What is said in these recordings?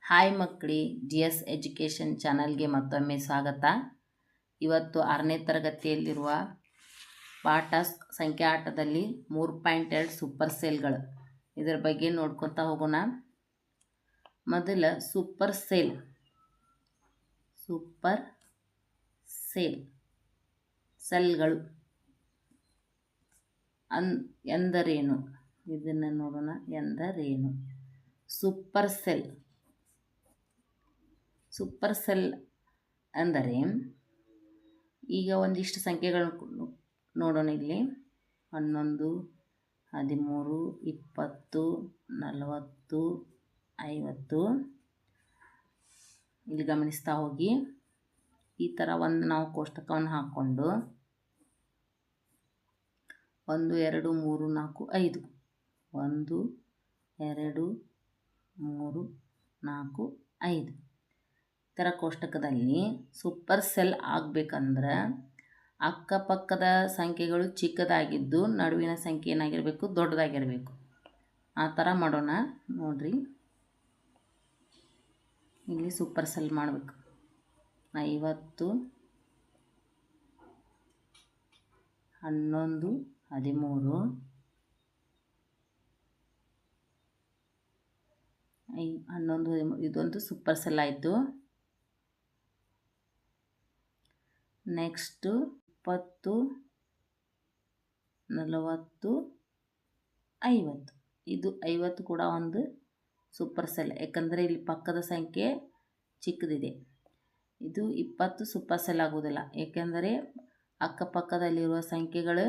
Hi ಮಕ್ಕಳಿ, G S education ಚಾನಲ್ಗೆ ಮತ್ತೊಮ್ಮೆ ಸ್ವಾಗತ. ಇವತ್ತು 6ನೇ ತರಗತಿಯಲ್ಲಿರುವ ಪಾಠ ಸಂಖ್ಯಾ ಆಟದಲ್ಲಿ 3.2 ಸೂಪರ್ ಸೆಲ್ಗಳು ಇದರ ಬಗ್ಗೆ ನೋಡ್ಕೊತಾ ಹೋಗೋಣ. ಮೊದಲ ಸೂಪರ್ ಸೆಲ್ ಸೆಲ್ಗಳು ಎಂದರೇನು ಇದನ್ನು ನೋಡೋಣ. ಎಂದರೇನು ಸೂಪರ್ ಸೆಲ್ ಅಂದರೆ ಈಗ ಒಂದಿಷ್ಟು ಸಂಖ್ಯೆಗಳನ್ನು ನೋಡೋಣ. ಇಲ್ಲಿ 11, 13, 20, 40, 50 ಇಲ್ಲಿ ಗಮನಿಸ್ತಾ ಹೋಗಿ. ಈ ಥರ ನಾವು ಕೋಷ್ಟಕವನ್ನು ಹಾಕ್ಕೊಂಡು 1, 2, 3, 4, 5 1, 2, 3, 4, 5 ಈ ಥರ ಕೋಷ್ಟಕದಲ್ಲಿ ಸೂಪರ್ ಸೆಲ್ ಆಗಬೇಕಂದ್ರೆ ಅಕ್ಕಪಕ್ಕದ ಸಂಖ್ಯೆಗಳು ಚಿಕ್ಕದಾಗಿದ್ದು ನಡುವಿನ ಸಂಖ್ಯೆ ಏನಾಗಿರಬೇಕು, ದೊಡ್ಡದಾಗಿರಬೇಕು. ಆ ಥರ ಮಾಡೋಣ ನೋಡ್ರಿ. ಇಲ್ಲಿ ಸೂಪರ್ ಸೆಲ್ ಮಾಡಬೇಕು. 50, 11, 13, 11, ಇದೊಂದು ಸೂಪರ್ ಸೆಲ್ ಆಯಿತು. ನೆಕ್ಸ್ಟು 20, 40, 50 ಇದು 50 ಕೂಡ ಒಂದು ಸೂಪರ್ ಸೆಲ್, ಯಾಕಂದರೆ ಇಲ್ಲಿ ಪಕ್ಕದ ಸಂಖ್ಯೆ ಚಿಕ್ಕದಿದೆ. ಇದು 20 ಸೂಪರ್ ಸೆಲ್ ಆಗೋದಿಲ್ಲ, ಏಕೆಂದರೆ ಅಕ್ಕಪಕ್ಕದಲ್ಲಿರುವ ಸಂಖ್ಯೆಗಳು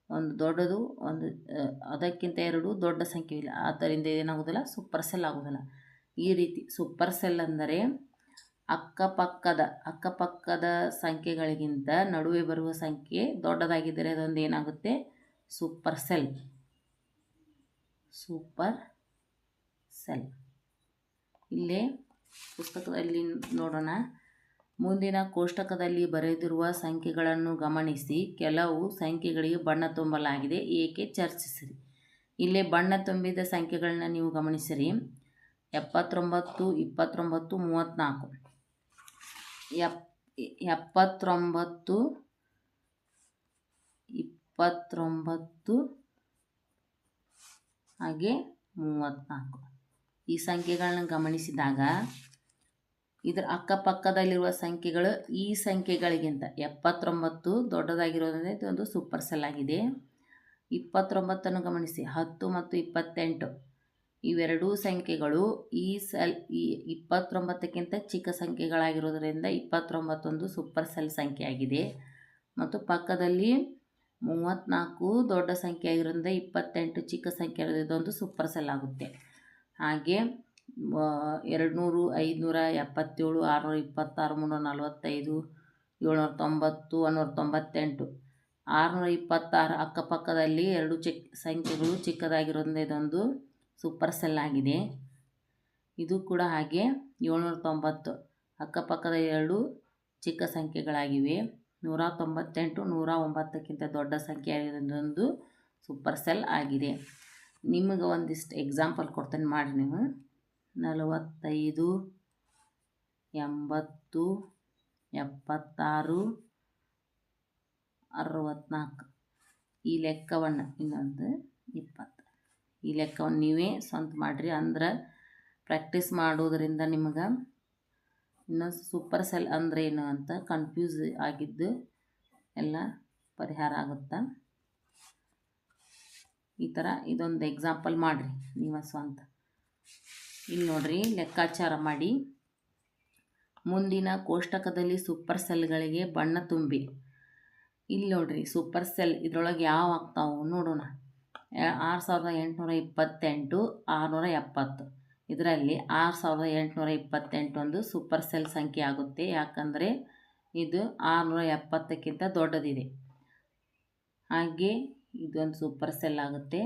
ಒಂದು ದೊಡ್ಡದು, ಒಂದು ಅದಕ್ಕಿಂತ 2 ದೊಡ್ಡ ಸಂಖ್ಯೆ ಇಲ್ಲ. ಆದ್ದರಿಂದ ಏನಾಗೋದಿಲ್ಲ, ಸೂಪರ್ ಸೆಲ್ ಆಗೋದಿಲ್ಲ. ಈ ರೀತಿ ಸೂಪರ್ ಸೆಲ್ ಅಂದರೆ ಅಕ್ಕಪಕ್ಕದ ಸಂಖ್ಯೆಗಳಿಗಿಂತ ನಡುವೆ ಬರುವ ಸಂಖ್ಯೆ ದೊಡ್ಡದಾಗಿದ್ದರೆ ಅದೊಂದು ಏನಾಗುತ್ತೆ, ಸೂಪರ್ ಸೆಲ್. ಇಲ್ಲೇ ಪುಸ್ತಕದಲ್ಲಿ ನೋಡೋಣ. ಮುಂದಿನ ಕೋಷ್ಟಕದಲ್ಲಿ ಬರೆದಿರುವ ಸಂಖ್ಯೆಗಳನ್ನು ಗಮನಿಸಿ. ಕೆಲವು ಸಂಖ್ಯೆಗಳಿಗೆ ಬಣ್ಣ ತುಂಬಲಾಗಿದೆ, ಏಕೆ ಚರ್ಚಿಸಿರಿ. ಇಲ್ಲೇ ಬಣ್ಣ ತುಂಬಿದ ಸಂಖ್ಯೆಗಳನ್ನ ನೀವು ಗಮನಿಸಿರಿ. 79, 29, 34 79, 29 ಹಾಗೆ 34 ಈ ಸಂಖ್ಯೆಗಳನ್ನ ಗಮನಿಸಿದಾಗ ಇದರ ಅಕ್ಕಪಕ್ಕದಲ್ಲಿರುವ ಸಂಖ್ಯೆಗಳು ಈ ಸಂಖ್ಯೆಗಳಿಗಿಂತ 79 ದೊಡ್ಡದಾಗಿರೋದ್ರಿಂದ ಇದೊಂದು ಸೂಪರ್ ಸೆಲ್ ಆಗಿದೆ. 29 ಗಮನಿಸಿ. 10 ಮತ್ತು 28 ಇವೆರಡೂ ಸಂಖ್ಯೆಗಳು ಈ 29ಕ್ಕಿಂತ ಚಿಕ್ಕ ಸಂಖ್ಯೆಗಳಾಗಿರೋದರಿಂದ 29 ಒಂದು ಸೂಪರ್ ಸೆಲ್ ಸಂಖ್ಯೆಯಾಗಿದೆ. ಮತ್ತು ಪಕ್ಕದಲ್ಲಿ 34 ದೊಡ್ಡ ಸಂಖ್ಯೆ ಆಗಿರೋದ್ರಿಂದ 28 ಚಿಕ್ಕ ಸಂಖ್ಯೆ ಇರೋದು, ಇದೊಂದು ಸೂಪರ್ ಸೆಲ್ ಆಗುತ್ತೆ. ಹಾಗೆ 200, 500, 77, 626, 345, 790, 198, 626 ಅಕ್ಕಪಕ್ಕದಲ್ಲಿ ಎರಡು ಸಂಖ್ಯೆಗಳು ಚಿಕ್ಕದಾಗಿರೋದ್ರಿಂದ ಇದೊಂದು ಸೂಪರ್ ಸೆಲ್ ಆಗಿದೆ. ಇದು ಕೂಡ ಹಾಗೆ 790 ಅಕ್ಕಪಕ್ಕದ ಎರಡು ಚಿಕ್ಕ ಸಂಖ್ಯೆಗಳಾಗಿವೆ. 198, 109ಕ್ಕಿಂತ ದೊಡ್ಡ ಸಂಖ್ಯೆ ಆಗಿರೋದೊಂದು ಸೂಪರ್ ಸೆಲ್ ಆಗಿದೆ. ನಿಮಗೆ ಒಂದಿಷ್ಟು ಎಕ್ಸಾಂಪಲ್ ಕೊಡ್ತೇನೆ ಮಾಡಿ ನೀವು. 45, 80, 76, 64 ಈ ಲೆಕ್ಕವನ್ನು ಇನ್ನೊಂದು 20 ಈ ಲೆಕ್ಕವನ್ನು ನೀವೇ ಸ್ವಂತ ಮಾಡಿರಿ. ಅಂದ್ರೆ ಪ್ರಾಕ್ಟೀಸ್ ಮಾಡೋದರಿಂದ ನಿಮಗೆ ಇನ್ನೊಂದು ಸೂಪರ್ ಸೆಲ್ ಅಂದರೆ ಏನು ಅಂತ ಕನ್ಫ್ಯೂಸ್ ಆಗಿದ್ದು ಎಲ್ಲ ಪರಿಹಾರ ಆಗುತ್ತೆ. ಈ ಥರ ಇದೊಂದು ಎಕ್ಸಾಂಪಲ್ ಮಾಡಿರಿ ನೀವು ಸ್ವಂತ. ಇಲ್ಲಿ ನೋಡ್ರಿ, ಲೆಕ್ಕಾಚಾರ ಮಾಡಿ. ಮುಂದಿನ ಕೋಷ್ಟಕದಲ್ಲಿ ಸೂಪರ್ ಸೆಲ್ಗಳಿಗೆ ಬಣ್ಣ ತುಂಬಿ. ಇಲ್ಲಿ ನೋಡ್ರಿ, ಸೂಪರ್ ಸೆಲ್ ಇದರೊಳಗೆ ಯಾವ ಆಗ್ತಾವೆ ನೋಡೋಣ. 6828, 670 ಇದರಲ್ಲಿ 6828 ಒಂದು ಸೂಪರ್ ಸೆಲ್ ಸಂಖ್ಯೆ ಆಗುತ್ತೆ. ಯಾಕಂದರೆ ಇದು 670ಕ್ಕಿಂತ ದೊಡ್ಡದಿದೆ. ಹಾಗೆ ಇದೊಂದು ಸೂಪರ್ ಸೆಲ್ ಆಗುತ್ತೆ.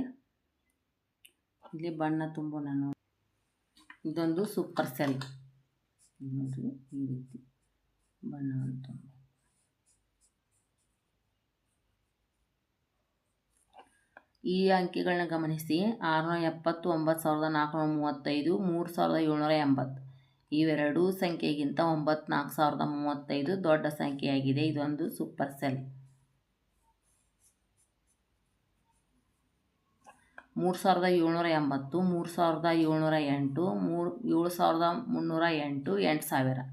ಇಲ್ಲಿ ಬಣ್ಣ ತುಂಬೋಣ ನೋಡಿ. ಇದೊಂದು ಸೂಪರ್ ಸೆಲ್ ನೋಡ್ರಿ, ಈ ರೀತಿ ಬಣ್ಣವನ್ನು ತುಂಬ. ಈ ಅಂಕಿಗಳನ್ನ ಗಮನಿಸಿ. 670, 9435, 3780 ಇವೆರಡೂ ಸಂಖ್ಯೆಗಿಂತ 4035 ದೊಡ್ಡ ಸಂಖ್ಯೆಯಾಗಿದೆ. ಇದೊಂದು ಸೂಪರ್ ಸೆಲ್. 3780, 3708, 7308, 8000.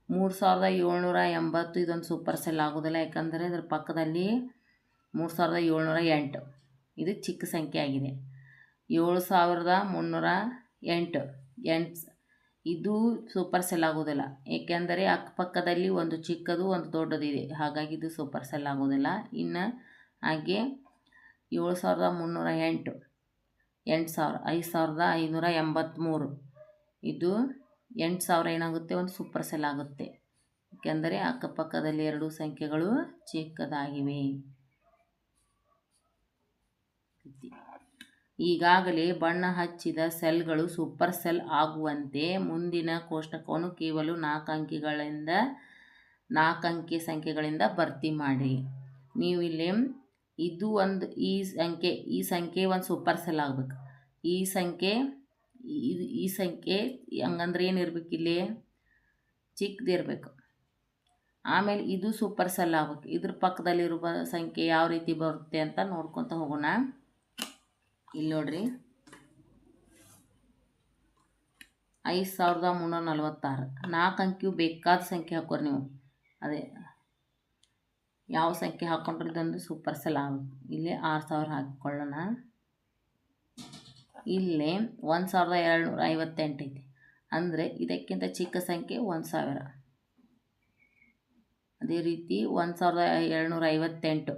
3780 ಇದೊಂದು ಸೂಪರ್ ಸೆಲ್ ಆಗೋದಿಲ್ಲ, ಯಾಕಂದರೆ ಇದರ ಪಕ್ಕದಲ್ಲಿ 3708 ಇದು ಚಿಕ್ಕ ಸಂಖ್ಯೆ ಆಗಿದೆ. 7308 ಇದು ಸೂಪರ್ ಸೆಲ್ ಆಗೋದಿಲ್ಲ, ಏಕೆಂದರೆ ಅಕ್ಕಪಕ್ಕದಲ್ಲಿ ಒಂದು ಚಿಕ್ಕದು ಒಂದು ದೊಡ್ಡದಿದೆ, ಹಾಗಾಗಿ ಇದು ಸೂಪರ್ ಸೆಲ್ ಆಗೋದಿಲ್ಲ. ಇನ್ನು ಹಾಗೆ 7308 8000, 5583 ಇದು 8000 ಏನಾಗುತ್ತೆ, ಒಂದು ಸೂಪರ್ ಸೆಲ್ ಆಗುತ್ತೆ, ಏಕೆಂದರೆ ಅಕ್ಕಪಕ್ಕದಲ್ಲಿ ಎರಡು ಸಂಖ್ಯೆಗಳು ಚಿಕ್ಕದಾಗಿವೆ. ಈಗಾಗಲೇ ಬಣ್ಣ ಹಚ್ಚಿದ ಸೆಲ್ಗಳು ಸೂಪರ್ ಸೆಲ್ ಆಗುವಂತೆ ಮುಂದಿನ ಕೋಷ್ಟಕವನ್ನು ಕೇವಲ 4 ಅಂಕಿ ಸಂಖ್ಯೆಗಳಿಂದ ಭರ್ತಿ ಮಾಡಿ. ನೀವು ಇಲ್ಲಿ ಇದು ಒಂದು ಈ ಸಂಖ್ಯೆ ಒಂದು ಸೂಪರ್ ಸೆಲ್ ಆಗಬೇಕು. ಈ ಸಂಖ್ಯೆ ಹಂಗಂದ್ರೆ ಏನಿರ್ಬೇಕು, ಇಲ್ಲಿ ಚಿಕ್ಕದಿರಬೇಕು. ಆಮೇಲೆ ಇದು ಸೂಪರ್ ಸೆಲ್ ಆಗ್ಬೇಕು. ಇದ್ರ ಪಕ್ಕದಲ್ಲಿರುವ ಸಂಖ್ಯೆ ಯಾವ ರೀತಿ ಬರುತ್ತೆ ಅಂತ ನೋಡ್ಕೊತ ಹೋಗೋಣ. ಇಲ್ಲಿ ನೋಡ್ರಿ, 5346 4 ಅಂಕಿಯು ಬೇಕಾದ ಸಂಖ್ಯೆ ಹಾಕೋರಿ ನೀವು. ಅದೇ ಯಾವ ಸಂಖ್ಯೆ ಹಾಕ್ಕೊಂಡ್ರೆ ಇದೊಂದು ಸೂಪರ್ ಸೆಲ್ ಆಗುತ್ತೆ. ಇಲ್ಲಿ 6000 ಹಾಕಿಕೊಳ್ಳೋಣ. ಇಲ್ಲೇ 1258 ಐತಿ, ಅಂದರೆ ಇದಕ್ಕಿಂತ ಚಿಕ್ಕ ಸಂಖ್ಯೆ 1000. ಅದೇ ರೀತಿ 1258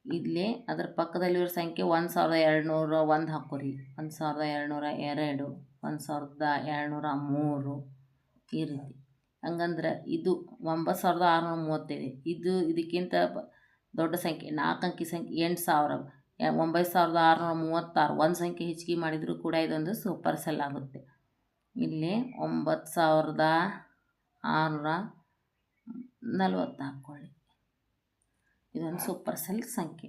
ಇಲ್ಲಿ ಅದರ ಪಕ್ಕದಲ್ಲಿರೋ ಸಂಖ್ಯೆ 1201 ಹಾಕೋರಿ. 1202, 1203 ಈ ರೀತಿ. ಹಂಗಂದ್ರೆ ಇದು 9635. ಇದಕ್ಕಿಂತ ದೊಡ್ಡ ಸಂಖ್ಯೆ 4 ಅಂಕಿ ಸಂಖ್ಯೆ 8000, 9636. ಒಂದು ಸಂಖ್ಯೆ ಹೆಚ್ಚಿಗೆ ಮಾಡಿದರೂ ಕೂಡ ಇದೊಂದು ಸೂಪರ್ ಸೆಲ್ ಆಗುತ್ತೆ. ಇಲ್ಲಿ 9640 ಹಾಕ್ಕೊಳ್ಳಿ, ಇದೊಂದು ಸೂಪರ್ ಸೆಲ್ ಸಂಖ್ಯೆ.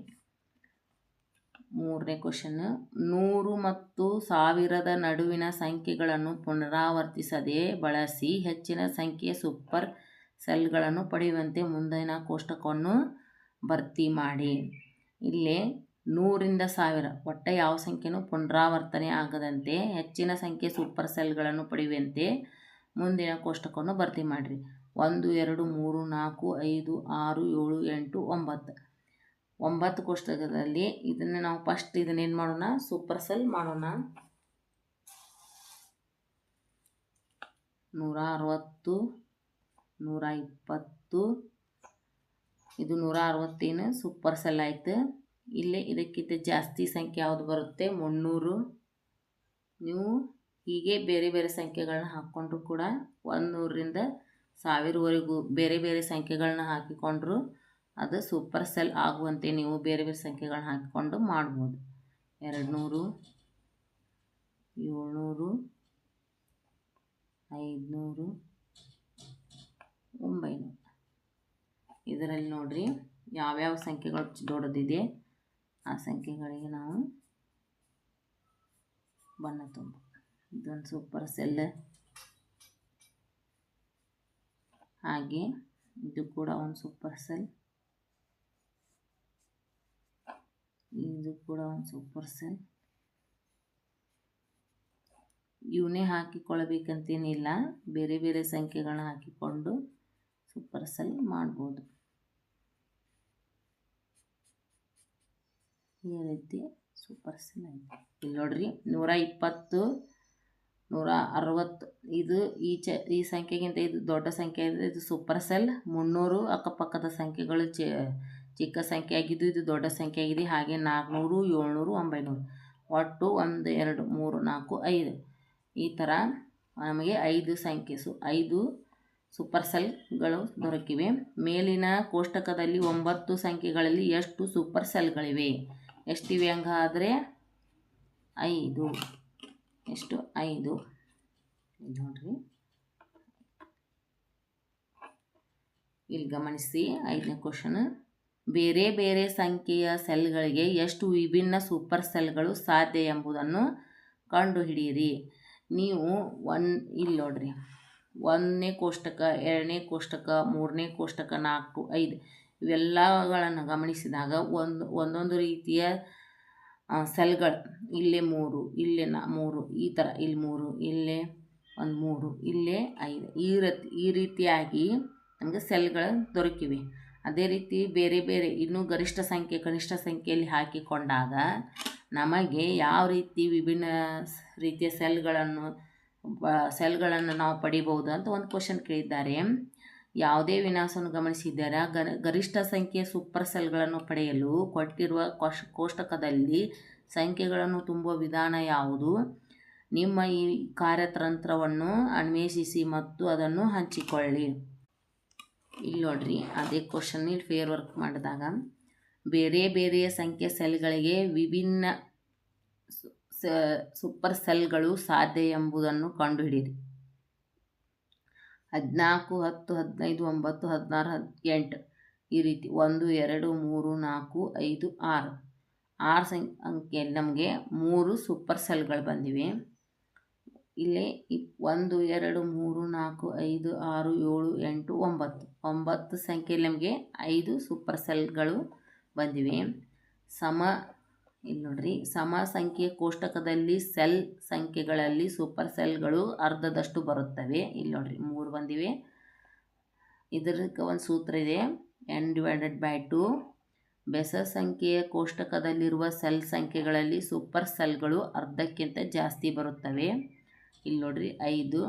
3ನೇ ಕ್ವಶನ್. 100 ಮತ್ತು 1000 ನಡುವಿನ ಸಂಖ್ಯೆಗಳನ್ನು ಪುನರಾವರ್ತಿಸದೆ ಬಳಸಿ ಹೆಚ್ಚಿನ ಸಂಖ್ಯೆಯ ಸೂಪರ್ ಸೆಲ್ಗಳನ್ನು ಪಡೆಯುವಂತೆ ಮುಂದಿನ ಕೋಷ್ಟಕವನ್ನು ಭರ್ತಿ ಮಾಡಿ. ಇಲ್ಲಿ 100ರಿಂದ 1000 ಒಟ್ಟು ಯಾವ ಸಂಖ್ಯೆನೂ ಪುನರಾವರ್ತನೆ ಆಗದಂತೆ ಹೆಚ್ಚಿನ ಸಂಖ್ಯೆಯ ಸೂಪರ್ ಸೆಲ್ಗಳನ್ನು ಪಡೆಯುವಂತೆ ಮುಂದಿನ ಕೋಷ್ಟಕವನ್ನು ಭರ್ತಿ ಮಾಡಿರಿ. 1, 2, 3, 4, 5, 6, 7, 8, 9 ಕೋಷ್ಟಕದಲ್ಲಿ ಇದನ್ನು ನಾವು ಫಸ್ಟ್ ಇದನ್ನೇನು ಮಾಡೋಣ, ಸೂಪರ್ ಸೆಲ್ ಮಾಡೋಣ. 160, 120 ಇದು 160 ಸೂಪರ್ ಸೆಲ್ ಆಯಿತು. ಇಲ್ಲೇ ಇದಕ್ಕಿಂತ ಜಾಸ್ತಿ ಸಂಖ್ಯೆ ಯಾವುದು ಬರುತ್ತೆ, 300. ನೀವು ಹೀಗೆ ಬೇರೆ ಬೇರೆ ಸಂಖ್ಯೆಗಳನ್ನ ಹಾಕ್ಕೊಂಡ್ರು ಕೂಡ 100ರಿಂದ 1000ವರೆಗೂ ಬೇರೆ ಬೇರೆ ಸಂಖ್ಯೆಗಳನ್ನ ಹಾಕಿಕೊಂಡ್ರು ಅದು ಸೂಪರ್ ಸೆಲ್ ಆಗುವಂತೆ ನೀವು ಬೇರೆ ಬೇರೆ ಸಂಖ್ಯೆಗಳನ್ನ ಹಾಕಿಕೊಂಡು ಮಾಡ್ಬೋದು. 200, 700, 500, 900 ಇದರಲ್ಲಿ ನೋಡ್ರಿ ಯಾವ್ಯಾವ ಸಂಖ್ಯೆಗಳು ದೊಡ್ಡದಿದೆ ಆ ಸಂಖ್ಯೆಗಳಿಗೆ ನಾವು ಬಣ್ಣ ತುಂಬ. ಇದೊಂದು ಸೂಪರ್ ಸೆಲ್. ಹಾಗೆ ಇದು ಕೂಡ ಒಂದು ಸೂಪರ್ ಸೆಲ್, ಇದು ಕೂಡ ಒಂದು ಸೂಪರ್ ಸೆಲ್. ಇವನ್ನೇ ಹಾಕಿಕೊಳ್ಳಬೇಕಂತೇನಿಲ್ಲ, ಬೇರೆ ಬೇರೆ ಸಂಖ್ಯೆಗಳನ್ನ ಹಾಕಿಕೊಂಡು ಸೂಪರ್ ಸೆಲ್ ಮಾಡ್ಬೋದು. ಈ ರೀತಿ ಸೂಪರ್ ಸೆಲ್ ಆಯಿತು. ಇಲ್ಲಿ ನೋಡ್ರಿ 120, 160 ಇದು ಈ ಸಂಖ್ಯೆಗಿಂತ ಇದು ದೊಡ್ಡ ಸಂಖ್ಯೆ ಇದೆ, ಇದು ಸೂಪರ್ ಸೆಲ್. 300 ಅಕ್ಕಪಕ್ಕದ ಸಂಖ್ಯೆಗಳು ಚಿಕ್ಕ ಸಂಖ್ಯೆ ಆಗಿದ್ದು ಇದು ದೊಡ್ಡ ಸಂಖ್ಯೆ ಆಗಿದೆ. ಹಾಗೆ 400, 700, 900 ಒಟ್ಟು 1, 2, 3, 4, 5 ಈ ಥರ ನಮಗೆ 5 ಸೂಪರ್ ಸೆಲ್ಗಳು ದೊರಕಿವೆ. ಮೇಲಿನ ಕೋಷ್ಟಕದಲ್ಲಿ 9 ಸಂಖ್ಯೆಗಳಲ್ಲಿ ಎಷ್ಟು ಸೂಪರ್ ಸೆಲ್ಗಳಿವೆ? ಎಷ್ಟಿವೆ ಹಂಗಾದರೆ 5. ಎಷ್ಟು? 5. ನೋಡ್ರಿ ಇಲ್ಲಿ ಗಮನಿಸಿ. 5ನೇ ಕ್ವಶನ್. ಬೇರೆ ಬೇರೆ ಸಂಖ್ಯೆಯ ಸೆಲ್ಗಳಿಗೆ ಎಷ್ಟು ವಿಭಿನ್ನ ಸೂಪರ್ ಸೆಲ್ಗಳು ಸಾಧ್ಯ ಎಂಬುದನ್ನು ಕಂಡುಹಿಡಿಯಿರಿ. ನೀವು ಇಲ್ಲಿ ನೋಡ್ರಿ, 1ನೇ ಕೋಷ್ಟಕ, 2ನೇ ಕೋಷ್ಟಕ, 3ನೇ ಕೋಷ್ಟಕ, 4, 5 ಇವೆಲ್ಲಗಳನ್ನು ಗಮನಿಸಿದಾಗ ಒಂದೊಂದು ರೀತಿಯ ಸೆಲ್ಗಳು, ಇಲ್ಲೇ 3, ಇಲ್ಲೇ 3, ಈ ಥರ ಇಲ್ಲಿ 3, ಇಲ್ಲೇ 3, ಇಲ್ಲೇ 5 ಈ ರೀತಿಯಾಗಿ ನಮಗೆ ಸೆಲ್ಗಳು ದೊರಕಿವೆ. ಅದೇ ರೀತಿ ಬೇರೆ ಬೇರೆ ಇನ್ನೂ ಗರಿಷ್ಠ ಸಂಖ್ಯೆ ಕನಿಷ್ಠ ಸಂಖ್ಯೆಯಲ್ಲಿ ಹಾಕಿಕೊಂಡಾಗ ನಮಗೆ ಯಾವ ರೀತಿ ವಿಭಿನ್ನ ರೀತಿಯ ಸೆಲ್ಗಳನ್ನು ನಾವು ಪಡಿಬಹುದು ಅಂತ ಒಂದು ಕ್ವಶನ್ ಕೇಳಿದ್ದಾರೆ. ಯಾವುದೇ ವಿನ್ಯಾಸವನ್ನು ಗಮನಿಸಿದ್ದೀರಾ? ಗರಿಷ್ಠ ಸಂಖ್ಯೆಯ ಸೂಪರ್ ಸೆಲ್ಗಳನ್ನು ಪಡೆಯಲು ಕೊಟ್ಟಿರುವ ಕೋಷ್ಟಕದಲ್ಲಿ ಸಂಖ್ಯೆಗಳನ್ನು ತುಂಬುವ ವಿಧಾನ ಯಾವುದು? ನಿಮ್ಮ ಈ ಕಾರ್ಯತಂತ್ರವನ್ನು ಅನ್ವೇಷಿಸಿ ಮತ್ತು ಅದನ್ನು ಹಂಚಿಕೊಳ್ಳಿ. ಇಲ್ಲಿ ನೋಡ್ರಿ, ಅದೇ ಕ್ವಶನ್ ಇಲ್ಲಿ ಫೇರ್ ವರ್ಕ್ ಮಾಡಿದಾಗ ಬೇರೆ ಬೇರೆಯ ಸಂಖ್ಯೆ ಸೆಲ್ಗಳಿಗೆ ವಿಭಿನ್ನ ಸೂಪರ್ ಸೆಲ್ಗಳು ಸಾಧ್ಯ ಎಂಬುದನ್ನು ಕಂಡುಹಿಡಿಯಿರಿ. 14, 10, 15, 9, 16, 18 ಈ ರೀತಿ 1, 2, 3, 4, 5, 6 ಸಂಖ್ಯೆಯಲ್ಲಿ ನಮಗೆ 3 ಸೂಪರ್ ಸೆಲ್ಗಳು ಬಂದಿವೆ. ಇಲ್ಲಿ 1, 2, 3, 4, 5, 6, 7, 8, 9 ಸಂಖ್ಯೆಯಲ್ಲಿ ನಮಗೆ 5 ಸೂಪರ್ ಸೆಲ್ಗಳು ಬಂದಿವೆ. ಇಲ್ಲಿ ನೋಡ್ರಿ, ಸಮ ಸಂಖ್ಯೆಯ ಕೋಷ್ಟಕದಲ್ಲಿ ಸೆಲ್ ಸಂಖ್ಯೆಗಳಲ್ಲಿ ಸೂಪರ್ ಸೆಲ್ಗಳು ಅರ್ಧದಷ್ಟು ಬರುತ್ತವೆ. ಇಲ್ಲಿ ನೋಡ್ರಿ 3 ಬಂದಿವೆ. ಇದಕ್ಕೆ ಒಂದು ಸೂತ್ರ ಇದೆ, n/2. ಬೆಸ ಸಂಖ್ಯೆಯ ಕೋಷ್ಟಕದಲ್ಲಿರುವ ಸೆಲ್ ಸಂಖ್ಯೆಗಳಲ್ಲಿ ಸೂಪರ್ ಸೆಲ್ಗಳು ಅರ್ಧಕ್ಕಿಂತ ಜಾಸ್ತಿ ಬರುತ್ತವೆ. ಇಲ್ಲಿ ನೋಡ್ರಿ 5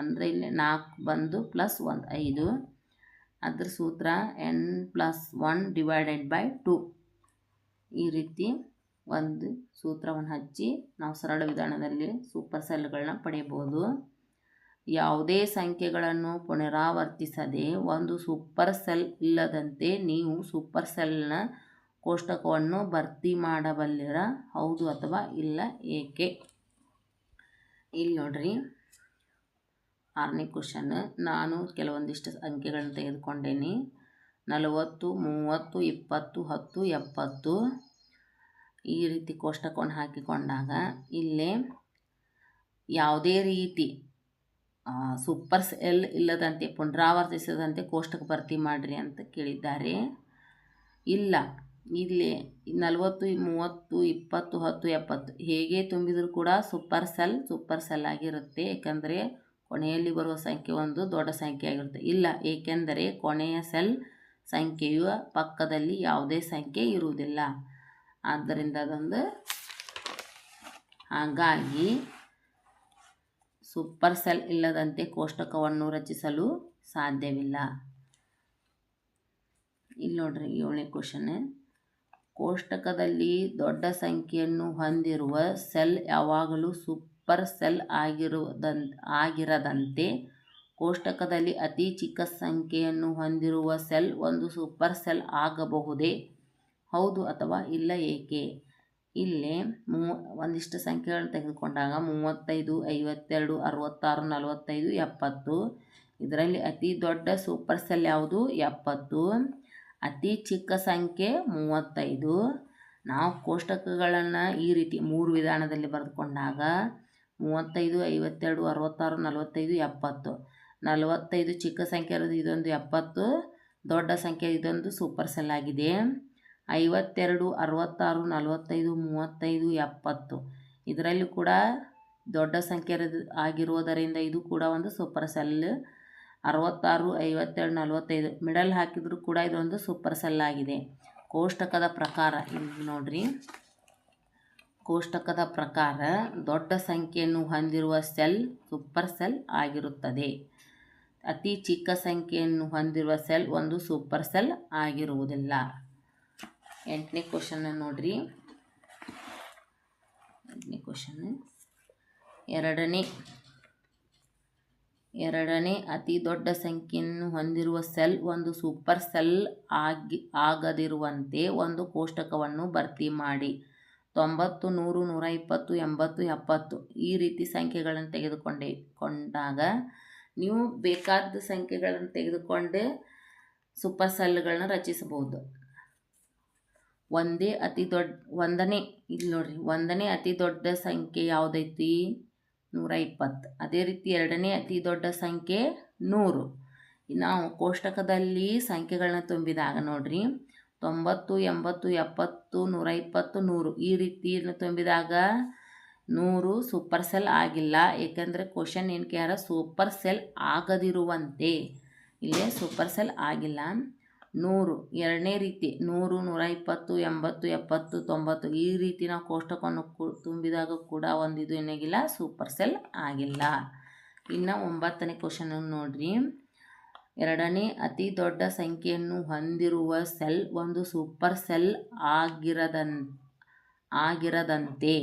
ಅಂದರೆ ಇಲ್ಲಿ 4 ಬಂದು +1 5. ಅದ್ರ ಸೂತ್ರ n+1/2. ಈ ರೀತಿ ಒಂದು ಸೂತ್ರವನ್ನು ಹಚ್ಚಿ ನಾವು ಸರಳ ವಿಧಾನದಲ್ಲಿ ಸೂಪರ್ ಸೆಲ್ಗಳನ್ನ ಪಡೆಯಬಹುದು. ಯಾವುದೇ ಸಂಖ್ಯೆಗಳನ್ನು ಪುನರಾವರ್ತಿಸದೆ ಒಂದು ಸೂಪರ್ ಸೆಲ್ ಇಲ್ಲದಂತೆ ನೀವು ಸೂಪರ್ ಸೆಲ್ನ ಕೋಷ್ಟಕವನ್ನು ಭರ್ತಿ ಮಾಡಬಲ್ಲಿರಾ? ಹೌದು ಅಥವಾ ಇಲ್ಲ, ಏಕೆ? ಇಲ್ಲಿ ನೋಡ್ರಿ 6ನೇ ಕ್ವಶನ್. ನಾನು ಕೆಲವೊಂದಿಷ್ಟು ಸಂಖ್ಯೆಗಳನ್ನು ತೆಗೆದುಕೊಂಡೇನಿ. 40, 30, 20, 10, 70 ಈ ರೀತಿ ಕೋಷ್ಟಕವನ್ನು ಹಾಕಿಕೊಂಡಾಗ ಇಲ್ಲೇ ಯಾವುದೇ ರೀತಿ ಸೂಪರ್ ಸೆಲ್ ಇಲ್ಲದಂತೆ ಪುನರಾವರ್ತಿಸದಂತೆ ಕೋಷ್ಟಕ ಭರ್ತಿ ಮಾಡಿರಿ ಅಂತ ಕೇಳಿದ್ದಾರೆ. ಇಲ್ಲ, ಇಲ್ಲಿ 40, 30, 20, 10, 70 ಹೇಗೆ ತುಂಬಿದರೂ ಕೂಡ ಸೂಪರ್ ಸೆಲ್ ಆಗಿರುತ್ತೆ. ಏಕೆಂದರೆ ಕೊನೆಯಲ್ಲಿ ಬರುವ ಸಂಖ್ಯೆ ಒಂದು ದೊಡ್ಡ ಸಂಖ್ಯೆ ಆಗಿರುತ್ತೆ. ಇಲ್ಲ, ಏಕೆಂದರೆ ಕೊನೆಯ ಸೆಲ್ ಸಂಖ್ಯೆಯ ಪಕ್ಕದಲ್ಲಿ ಯಾವುದೇ ಸಂಖ್ಯೆ ಇರುವುದಿಲ್ಲ. ಆದ್ದರಿಂದ ಹಾಗಾಗಿ ಸೂಪರ್ ಸೆಲ್ ಇಲ್ಲದಂತೆ ಕೋಷ್ಟಕವನ್ನು ರಚಿಸಲು ಸಾಧ್ಯವಿಲ್ಲ. ಇಲ್ಲಿ ನೋಡ್ರಿ 7ನೇ ಕ್ವಶನ್. ಕೋಷ್ಟಕದಲ್ಲಿ ದೊಡ್ಡ ಸಂಖ್ಯೆಯನ್ನು ಹೊಂದಿರುವ ಸೆಲ್ ಯಾವಾಗಲೂ ಸೂಪರ್ ಸೆಲ್ ಆಗಿರದಂತೆ ಕೋಷ್ಟಕದಲ್ಲಿ ಅತಿ ಚಿಕ್ಕ ಸಂಖ್ಯೆಯನ್ನು ಹೊಂದಿರುವ ಸೆಲ್ ಒಂದು ಸೂಪರ್ ಸೆಲ್ ಆಗಬಹುದೇ? ಹೌದು ಅಥವಾ ಇಲ್ಲ, ಏಕೆ? ಇಲ್ಲೇ ಒಂದಿಷ್ಟು ಸಂಖ್ಯೆಗಳನ್ನು ತೆಗೆದುಕೊಂಡಾಗ 35, 52, 66, 45, 70 ಇದರಲ್ಲಿ ಅತಿ ದೊಡ್ಡ ಸೂಪರ್ ಸೆಲ್ ಯಾವುದು? 70. ಅತಿ ಚಿಕ್ಕ ಸಂಖ್ಯೆ 35. ನಾವು ಕೋಷ್ಟಕಗಳನ್ನು ಈ ರೀತಿ 3 ವಿಧಾನದಲ್ಲಿ ಬರೆದುಕೊಂಡಾಗ 35, 52, 66, 45, 70. 45 ಚಿಕ್ಕ ಸಂಖ್ಯೆ ಇರೋದು, ಇದೊಂದು 70 ದೊಡ್ಡ ಸಂಖ್ಯೆ, ಇದೊಂದು ಸೂಪರ್ ಸೆಲ್ ಆಗಿದೆ. 52, 66, 45, 35, 70 ಇದರಲ್ಲಿ ಕೂಡ ದೊಡ್ಡ ಸಂಖ್ಯೆ ಆಗಿರುವುದರಿಂದ ಇದು ಕೂಡ ಒಂದು ಸೂಪರ್ ಸೆಲ್. 66, 52, 45 ಮಿಡಲ್ ಹಾಕಿದರೂ ಕೂಡ ಇದೊಂದು ಸೂಪರ್ ಸೆಲ್ ಆಗಿದೆ. ಕೋಷ್ಟಕದ ಪ್ರಕಾರ ಇಲ್ಲಿ ನೋಡ್ರಿ, ಕೋಷ್ಟಕದ ಪ್ರಕಾರ ದೊಡ್ಡ ಸಂಖ್ಯೆಯನ್ನು ಹೊಂದಿರುವ ಸೆಲ್ ಸೂಪರ್ ಸೆಲ್ ಆಗಿರುತ್ತದೆ. ಅತಿ ಚಿಕ್ಕ ಸಂಖ್ಯೆಯನ್ನು ಹೊಂದಿರುವ ಸೆಲ್ ಒಂದು ಸೂಪರ್ ಸೆಲ್ ಆಗಿರುವುದಿಲ್ಲ. 8ನೇ ಕ್ವಶನ್ ನೋಡ್ರಿ. 8ನೇ ಕ್ವಶನ್, ಎರಡನೇ ಅತಿ ದೊಡ್ಡ ಸಂಖ್ಯೆಯನ್ನು ಹೊಂದಿರುವ ಸೆಲ್ ಒಂದು ಸೂಪರ್ ಸೆಲ್ ಆಗದಿರುವಂತೆ ಒಂದು ಕೋಷ್ಟಕವನ್ನು ಭರ್ತಿ ಮಾಡಿ. 90, 100, 120, 80, 70 ಈ ರೀತಿ ಸಂಖ್ಯೆಗಳನ್ನು ತೆಗೆದುಕೊಂಡಾಗ ನೀವು ಬೇಕಾದ ಸಂಖ್ಯೆಗಳನ್ನು ತೆಗೆದುಕೊಂಡು ಸೂಪರ್ ಸೆಲ್ಗಳನ್ನ ರಚಿಸಬಹುದು. ಒಂದನೇ ಇಲ್ಲಿ ನೋಡ್ರಿ, ಒಂದನೇ ಅತಿ ದೊಡ್ಡ ಸಂಖ್ಯೆ ಯಾವುದೈತಿ? 120. ಅದೇ ರೀತಿ ಎರಡನೇ ಅತಿ ದೊಡ್ಡ ಸಂಖ್ಯೆ 100. ನಾವು ಕೋಷ್ಟಕದಲ್ಲಿ ಸಂಖ್ಯೆಗಳನ್ನ ತುಂಬಿದಾಗ ನೋಡ್ರಿ 90, 80, 70, 120, 100 ಈ ರೀತಿಯನ್ನು ತುಂಬಿದಾಗ 100 ಸೂಪರ್ ಸೆಲ್ ಆಗಿಲ್ಲ. ಏಕೆಂದರೆ ಕ್ವಶನ್ ಏನು ಕೇಳ್ಯಾರ? Super cell ಆಗದಿರುವಂತೆ. ಇಲ್ಲೇ ಸೂಪರ್ ಸೆಲ್ ಆಗಿಲ್ಲ. 100 ಎರಡನೇ ರೀತಿ 100, 120, 80, 70, 90 ಈ ರೀತಿ ನಾವು ಕೋಷ್ಟಕವನ್ನು ತುಂಬಿದಾಗ ಕೂಡ ಇದು ಏನಾಗಿಲ್ಲ, ಸೂಪರ್ ಸೆಲ್ ಆಗಿಲ್ಲ. ಇನ್ನು 9ನೇ ಕ್ವಶನ್ ನೋಡ್ರಿ, ಎರಡನೇ ಅತಿ ದೊಡ್ಡ ಸಂಖ್ಯೆಯನ್ನು ಹೊಂದಿರುವ ಸೆಲ್ ಒಂದು ಸೂಪರ್ ಸೆಲ್ ಆಗಿರದಂತೆ,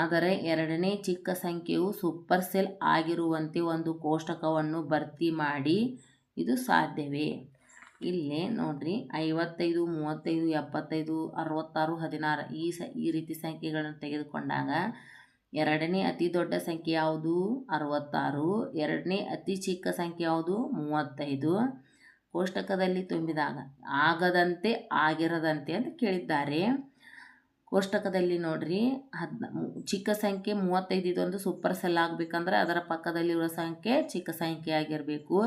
ಆದರೆ ಎರಡನೇ ಚಿಕ್ಕ ಸಂಖ್ಯೆಯು ಸೂಪರ್ ಸೆಲ್ ಆಗಿರುವಂತೆ ಒಂದು ಕೋಷ್ಟಕವನ್ನು ಭರ್ತಿ ಮಾಡಿ. ಇದು ಸಾಧ್ಯವೇ? ಇಲ್ಲೇ ನೋಡ್ರಿ 55, 35, 75, 66, 16 ಈ ರೀತಿ ಸಂಖ್ಯೆಗಳನ್ನು ತೆಗೆದುಕೊಂಡಾಗ ಎರಡನೇ ಅತಿ ದೊಡ್ಡ ಸಂಖ್ಯೆ ಯಾವುದು? 66. ಎರಡನೇ ಅತಿ ಚಿಕ್ಕ ಸಂಖ್ಯೆ ಯಾವುದು? 35. ಕೋಷ್ಟಕದಲ್ಲಿ ತುಂಬಿದಾಗ ಆಗದಂತೆ ಆಗಿರದಂತೆ ಅಂತ ಕೇಳಿದ್ದಾರೆ. ಕೋಷ್ಟಕದಲ್ಲಿ ನೋಡ್ರಿ ಚಿಕ್ಕ ಸಂಖ್ಯೆ 35 ಇದೊಂದು ಸೂಪರ್ ಸೆಲ್ ಆಗಬೇಕಂದ್ರೆ ಅದರ ಪಕ್ಕದಲ್ಲಿರುವ ಸಂಖ್ಯೆ ಚಿಕ್ಕ ಸಂಖ್ಯೆ ಆಗಿರಬೇಕು.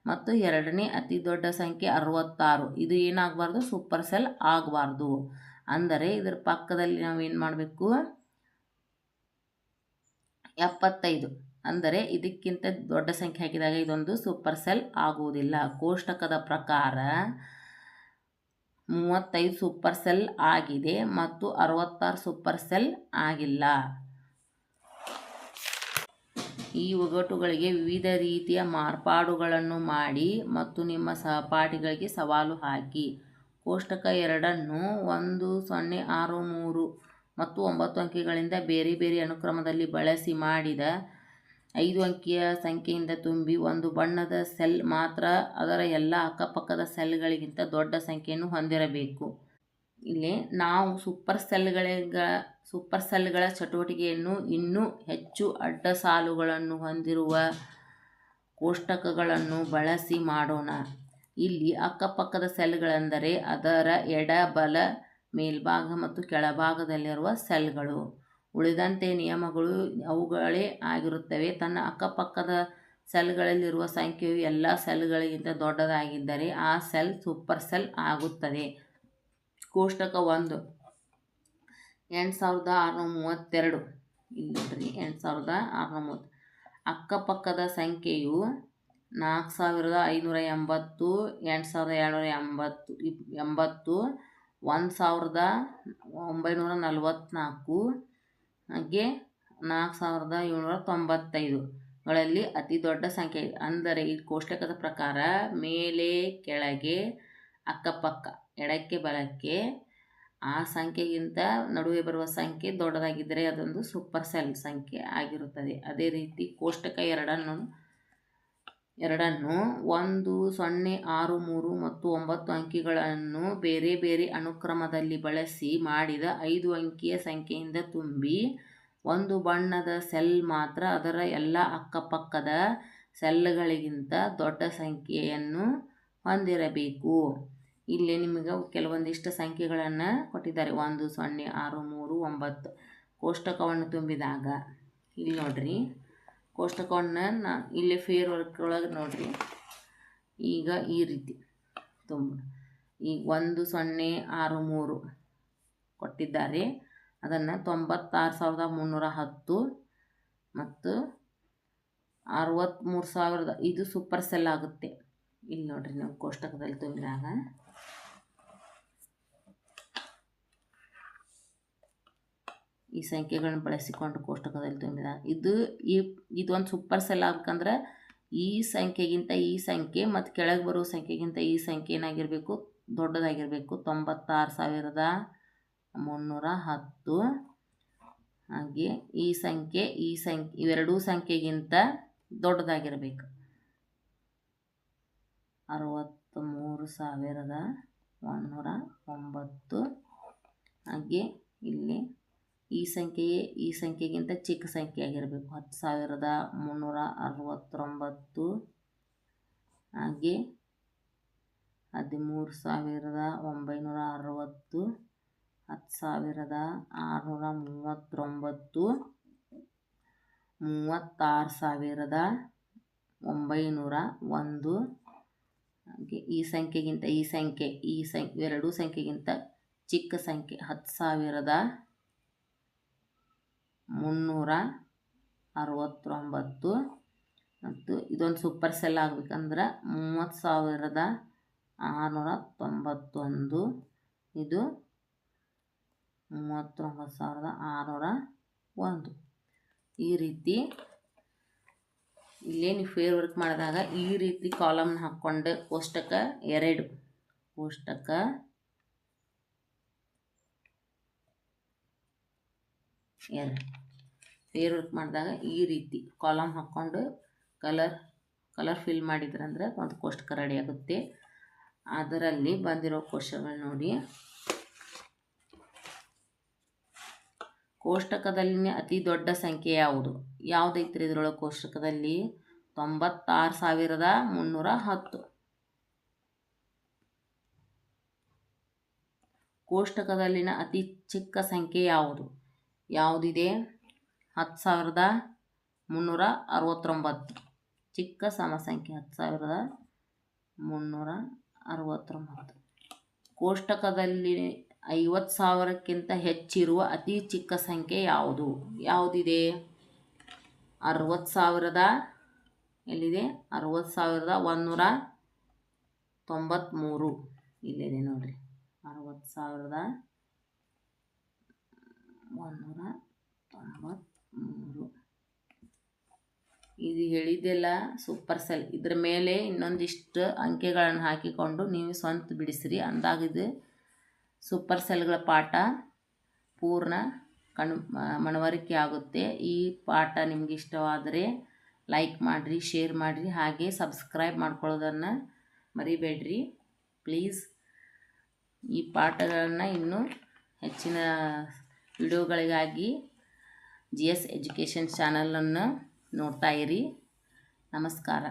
ಮತ್ತು ಎರಡನೇ ಅತಿ ದೊಡ್ಡ ಸಂಖ್ಯೆ 66 ಇದು ಏನಾಗಬಾರ್ದು? ಸೂಪರ್ ಸೆಲ್ ಆಗಬಾರ್ದು. ಅಂದರೆ ಇದರ ಪಕ್ಕದಲ್ಲಿ ನಾವು ಏನು ಮಾಡಬೇಕು? 75 ಅಂದರೆ ಇದಕ್ಕಿಂತ ದೊಡ್ಡ ಸಂಖ್ಯೆ ಹಾಕಿದಾಗ ಇದೊಂದು ಸೂಪರ್ ಸೆಲ್ ಆಗುವುದಿಲ್ಲ. ಕೋಷ್ಟಕದ ಪ್ರಕಾರ 35 ಸೂಪರ್ ಸೆಲ್ ಆಗಿದೆ ಮತ್ತು 66 ಸೂಪರ್ ಸೆಲ್ ಆಗಿಲ್ಲ. ಈ ಒಗಟುಗಳಿಗೆ ವಿವಿಧ ರೀತಿಯ ಮಾರ್ಪಾಡುಗಳನ್ನು ಮಾಡಿ ಮತ್ತು ನಿಮ್ಮ ಸಹಪಾಠಿಗಳಿಗೆ ಸವಾಲು ಹಾಕಿ. ಕೋಷ್ಟಕ 2ನ್ನು 1, 0, 6, 3 ಮತ್ತು 9 ಅಂಕೆಗಳಿಂದ ಬೇರೆ ಬೇರೆ ಅನುಕ್ರಮದಲ್ಲಿ ಬಳಸಿ ಮಾಡಿದ 5 ಅಂಕಿಯ ಸಂಖ್ಯೆಯಿಂದ ತುಂಬಿ ಒಂದು ಬಣ್ಣದ ಸೆಲ್ ಮಾತ್ರ ಅದರ ಎಲ್ಲ ಅಕ್ಕಪಕ್ಕದ ಸೆಲ್ಗಳಿಗಿಂತ ದೊಡ್ಡ ಸಂಖ್ಯೆಯನ್ನು ಹೊಂದಿರಬೇಕು. ಇಲ್ಲಿ ನಾವು ಸೂಪರ್ ಸೆಲ್ಗಳ ಚಟುವಟಿಕೆಯನ್ನು ಇನ್ನೂ ಹೆಚ್ಚು ಅಡ್ಡ ಸಾಲುಗಳನ್ನು ಹೊಂದಿರುವ ಕೋಷ್ಟಕಗಳನ್ನು ಬಳಸಿ ಮಾಡೋಣ. ಇಲ್ಲಿ ಅಕ್ಕಪಕ್ಕದ ಸೆಲ್ಗಳೆಂದರೆ ಅದರ ಎಡ, ಬಲ, ಮೇಲ್ಭಾಗ ಮತ್ತು ಕೆಳಭಾಗದಲ್ಲಿರುವ ಸೆಲ್ಗಳು. ಉಳಿದಂತೆ ನಿಯಮಗಳು ಅವುಗಳೇ ಆಗಿರುತ್ತವೆ. ತನ್ನ ಅಕ್ಕಪಕ್ಕದ ಸೆಲ್ಗಳಲ್ಲಿರುವ ಸಂಖ್ಯೆಯು ಎಲ್ಲ ಸೆಲ್ಗಳಿಗಿಂತ ದೊಡ್ಡದಾಗಿದ್ದರೆ ಆ ಸೆಲ್ ಸೂಪರ್ ಸೆಲ್ ಆಗುತ್ತದೆ. ಕೋಷ್ಟಕ 1 8632 ಇಲ್ಲಿ ನೋಡ್ರಿ 8630 ಅಕ್ಕಪಕ್ಕದ ಸಂಖ್ಯೆಯು 4580, 8280, 1944 ಹಾಗೆ 4795 ಗಳಲ್ಲಿ ಅತಿ ದೊಡ್ಡ ಸಂಖ್ಯೆ. ಅಂದರೆ ಈ ಕೋಷ್ಟಕದ ಪ್ರಕಾರ ಮೇಲೆ ಕೆಳಗೆ ಅಕ್ಕಪಕ್ಕ ಎಡಕ್ಕೆ ಬಲಕ್ಕೆ ಆ ಸಂಖ್ಯೆಗಿಂತ ನಡುವೆ ಬರುವ ಸಂಖ್ಯೆ ದೊಡ್ಡದಾಗಿದ್ದರೆ ಅದೊಂದು ಸೂಪರ್ ಸೆಲ್ ಸಂಖ್ಯೆ ಆಗಿರುತ್ತದೆ. ಅದೇ ರೀತಿ ಕೋಷ್ಟಕ 2ನ್ನು 1, 0, 6, 3 ಮತ್ತು 9 ಅಂಕಿಗಳನ್ನು ಬೇರೆ ಬೇರೆ ಅನುಕ್ರಮದಲ್ಲಿ ಬಳಸಿ ಮಾಡಿದ 5 ಅಂಕಿಯ ಸಂಖ್ಯೆಯಿಂದ ತುಂಬಿ ಒಂದು ಬಣ್ಣದ ಸೆಲ್ ಮಾತ್ರ ಅದರ ಎಲ್ಲ ಅಕ್ಕಪಕ್ಕದ ಸೆಲ್ಗಳಿಗಿಂತ ದೊಡ್ಡ ಸಂಖ್ಯೆಯನ್ನು ಹೊಂದಿರಬೇಕು. ಇಲ್ಲಿ ನಿಮಗೆ ಕೆಲವೊಂದಿಷ್ಟು ಸಂಖ್ಯೆಗಳನ್ನು ಕೊಟ್ಟಿದ್ದಾರೆ 1, 0, 6, 3, 9 ಕೋಷ್ಟಕವನ್ನು ತುಂಬಿದಾಗ ಇಲ್ಲಿ ನೋಡ್ರಿ ಕೋಷ್ಟಕವನ್ನು ಇಲ್ಲಿ ಫೇರ್ ವರ್ಕ್ ಒಳಗೆ ನೋಡ್ರಿ ಈಗ ಈ ರೀತಿ ಈಗ 1, 0, 6, 3 ಕೊಟ್ಟಿದ್ದಾರೆ. ಅದನ್ನು 96310 ಮತ್ತು 63000 ಇದು ಸೂಪರ್ ಸೆಲ್ ಆಗುತ್ತೆ. ಇಲ್ಲಿ ನೋಡ್ರಿ ನಾವು ಕೋಷ್ಟಕದಲ್ಲಿ ತುಂಬಿದಾಗ ಈ ಸಂಖ್ಯೆಗಳನ್ನು ಬಳಸಿಕೊಂಡು ಕೋಷ್ಟಕದಲ್ಲಿ ತುಂಬಿದಾಗ ಇದೊಂದು ಸೂಪರ್ ಸೆಲ್ ಆಗಬೇಕಂದ್ರೆ ಈ ಸಂಖ್ಯೆಗಿಂತ ಈ ಸಂಖ್ಯೆ ಮತ್ತು ಕೆಳಗೆ ಬರೋ ಸಂಖ್ಯೆಗಿಂತ ಈ ಸಂಖ್ಯೆ ಏನಾಗಿರಬೇಕು? ದೊಡ್ಡದಾಗಿರಬೇಕು. 96310 ಹಾಗೆ ಈ ಸಂಖ್ಯೆ ಇವೆರಡೂ ಸಂಖ್ಯೆಗಿಂತ ದೊಡ್ಡದಾಗಿರಬೇಕು. 63109 ಹಾಗೆ ಇಲ್ಲಿ ಈ ಸಂಖ್ಯೆಗಿಂತ ಚಿಕ್ಕ ಸಂಖ್ಯೆ ಆಗಿರಬೇಕು. 10369 ಹಾಗೆ 13960 10,639, 36,901. ಹಾಗೆ ಈ ಸಂಖ್ಯೆಗಿಂತ ಎರಡೂ ಸಂಖ್ಯೆಗಿಂತ ಚಿಕ್ಕ ಸಂಖ್ಯೆ 10,369. ಮತ್ತು ಇದೊಂದು ಸೂಪರ್ ಸೆಲ್ ಆಗಬೇಕಂದ್ರೆ 30,691. ಇದು 39,601. ಈ ರೀತಿ ಇಲ್ಲೇ ನೀವು ಫೇರ್ ವರ್ಕ್ ಮಾಡಿದಾಗ ಈ ರೀತಿ ಕಾಲಮ್ನ ಹಾಕ್ಕೊಂಡು ಕೋಷ್ಟಕ 2 ಫೇರ್ ವರ್ಕ್ ಮಾಡಿದಾಗ ಈ ರೀತಿ ಕಾಲಮ್ ಹಾಕ್ಕೊಂಡು ಕಲರ್ ಫಿಲ್ ಮಾಡಿದ್ರಂದ್ರೆ ಒಂದು ಕೋಷ್ಟಕ ರೆಡಿ ಆಗುತ್ತೆ. ಅದರಲ್ಲಿ ಬಂದಿರೋ ಕ್ವಶನ್ಗಳು ನೋಡಿ. ಕೋಷ್ಟಕದಲ್ಲಿನ ಅತಿ ದೊಡ್ಡ ಸಂಖ್ಯೆ ಯಾವುದೈತ್ರಿ ಇದರೊಳಗೆ ಕೋಷ್ಟಕದಲ್ಲಿ? 96,310. ಕೋಷ್ಟಕದಲ್ಲಿನ ಅತಿ ಚಿಕ್ಕ ಸಂಖ್ಯೆ ಯಾವುದಿದೆ? 10,369. ಚಿಕ್ಕ ಸಮ ಸಂಖ್ಯೆ 10,369. ಕೋಷ್ಟಕದಲ್ಲಿ 50,000ಕ್ಕಿಂತ ಹೆಚ್ಚಿರುವ ಅತಿ ಚಿಕ್ಕ ಸಂಖ್ಯೆ ಯಾವುದಿದೆ? 60,000 ಎಲ್ಲಿದೆ? 60,193 ಇಲ್ಲಿದೆ ನೋಡ್ರಿ. 60,193. ಇದು ಹೇಳಿದ್ದೆಲ್ಲ ಸೂಪರ್ ಸೆಲ್. ಇದ್ರ ಮೇಲೆ ಇನ್ನೊಂದಿಷ್ಟು ಅಂಕೆಗಳನ್ನು ಹಾಕಿಕೊಂಡು ನೀವು ಸ್ವಂತ ಬಿಡಿಸ್ರಿ. ಅಂದಾಗಿದ್ದು ಸೂಪರ್ ಸೆಲ್ಗಳ ಪಾಠ ಪೂರ್ಣ ಮನವರಿಕೆ ಆಗುತ್ತೆ. ಈ ಪಾಠ ನಿಮ್ಗೆ ಇಷ್ಟವಾದರೆ ಲೈಕ್ ಮಾಡಿರಿ, ಶೇರ್ ಮಾಡಿರಿ, ಹಾಗೆ ಸಬ್ಸ್ಕ್ರೈಬ್ ಮಾಡ್ಕೊಳ್ಳೋದನ್ನು ಮರಿಬೇಡ್ರಿ ಪ್ಲೀಸ್. ಈ ಪಾಠಗಳನ್ನು ಇನ್ನೂ ಹೆಚ್ಚಿನ ವಿಡಿಯೋಗಳಿಗಾಗಿ GS ಎಜುಕೇಷನ್ ಚಾನಲನ್ನು ನೋಡ್ತಾ ಇರಿ. ನಮಸ್ಕಾರ.